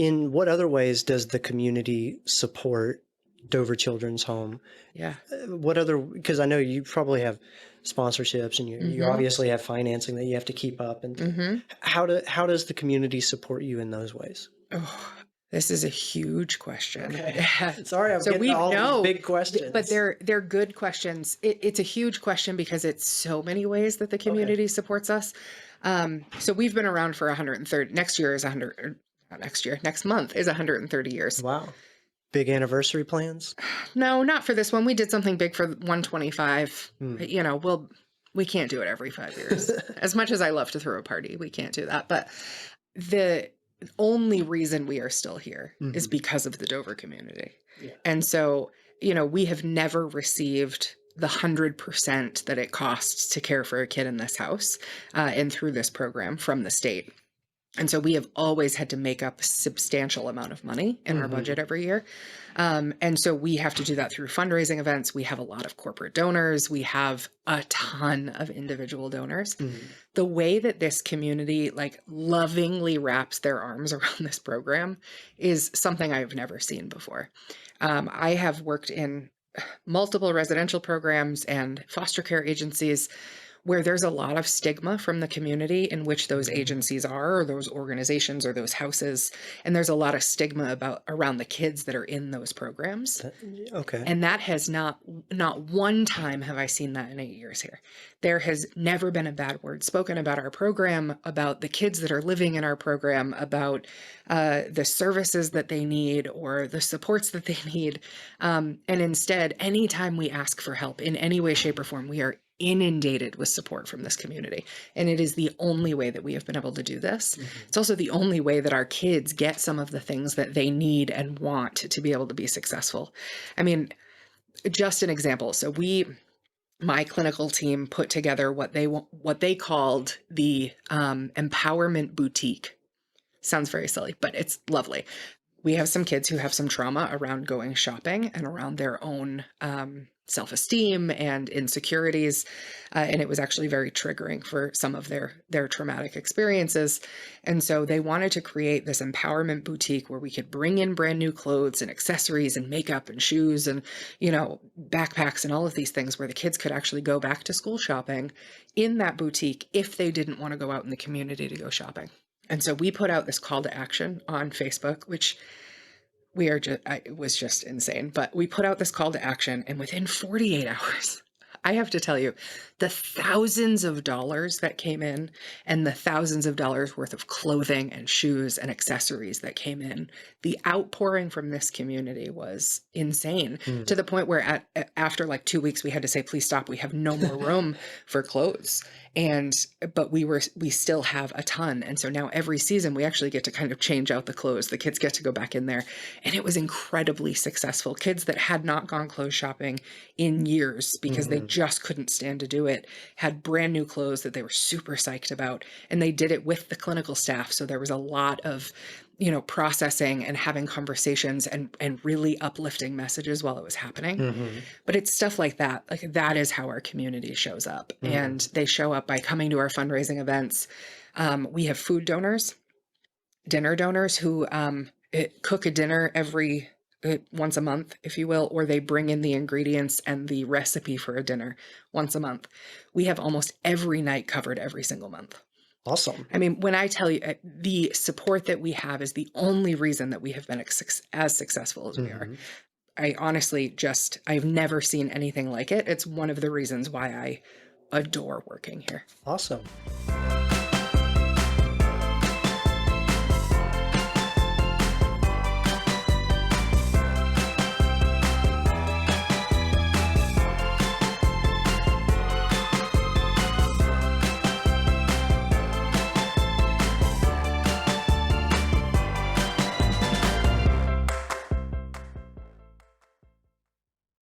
In what other ways does the community support Dover Children's Home? Yeah. What other, because I know you probably have sponsorships and you Mm-hmm. obviously have financing that you have to keep up. And Mm-hmm. how does the community support you in those ways? Oh, this is a huge question. Okay. Sorry, I'm So getting to we all these know, big but questions. they're good questions. It's a huge question because it's so many ways that the Okay. community supports us. So we've been around for 130. Next year is 100. Not next year. Next month is 130 years. Wow. Big anniversary plans? No, not for this one. We did something big for 125. Hmm. You know, we can't do it every 5 years. As much as I love to throw a party, we can't do that. But the only reason we are still here is Mhm. because of the Dover community. Yeah. And so, we have never received the 100% that it costs to care for a kid in this house and through this program from the state. And so we have always had to make up a substantial amount of money in our budget Mhm. every year. And so we have to do that through fundraising events. We have a lot of corporate donors. We have a ton of individual donors. Mhm. The way that this community lovingly wraps their arms around this program is something I've never seen before. I have worked in multiple residential programs and foster care agencies where there's a lot of stigma from the community in which those Mhm. agencies are, or those organizations, or those houses. And there's a lot of stigma around the kids that are in those programs. Okay. And that has not one time have I seen that in 8 years here. There has never been a bad word spoken about our program, about the kids that are living in our program, about the services that they need or the supports that they need. And instead, anytime we ask for help in any way, shape, or form, we are inundated with support from this community. And it is the only way that we have been able to do this. Mhm. It's also the only way that our kids get some of the things that they need and want to be able to be successful. I mean, just an example. So my clinical team put together what they called the empowerment boutique. Sounds very silly, but it's lovely. We have some kids who have some trauma around going shopping and around their own self-esteem and insecurities. And it was actually very triggering for some of their traumatic experiences. And so they wanted to create this empowerment boutique where we could bring in brand new clothes and accessories and makeup and shoes and, backpacks and all of these things where the kids could actually go back to school shopping in that boutique if they didn't want to go out in the community to go shopping. And so we put out this call to action on Facebook, which it was just insane. But we put out this call to action, and within 48 hours, I have to tell you, the thousands of dollars that came in and the thousands of dollars worth of clothing and shoes and accessories that came in, the outpouring from this community was insane to the point where after 2 weeks, we had to say, please stop. We have no more room for clothes. But we still have a ton. And so now every season we actually get to kind of change out the clothes. The kids get to go back in there. And it was incredibly successful. Kids that had not gone clothes shopping in years because they just couldn't stand to do it had brand new clothes that they were super psyched about. And they did it with the clinical staff. So there was a lot of processing and having conversations and really uplifting messages while it was happening. Mhm. But it's stuff like that. Like that is how our community shows up. Mhm. And they show up by coming to our fundraising events. We have food donors, dinner donors who cook a dinner every once a month, if you will, or they bring in the ingredients and the recipe for a dinner once a month. We have almost every night covered every single month. Awesome. I mean, when I tell you the support that we have is the only reason that we have been as successful as we are. Mhm. I honestly I've never seen anything like it. It's one of the reasons why I adore working here. Awesome.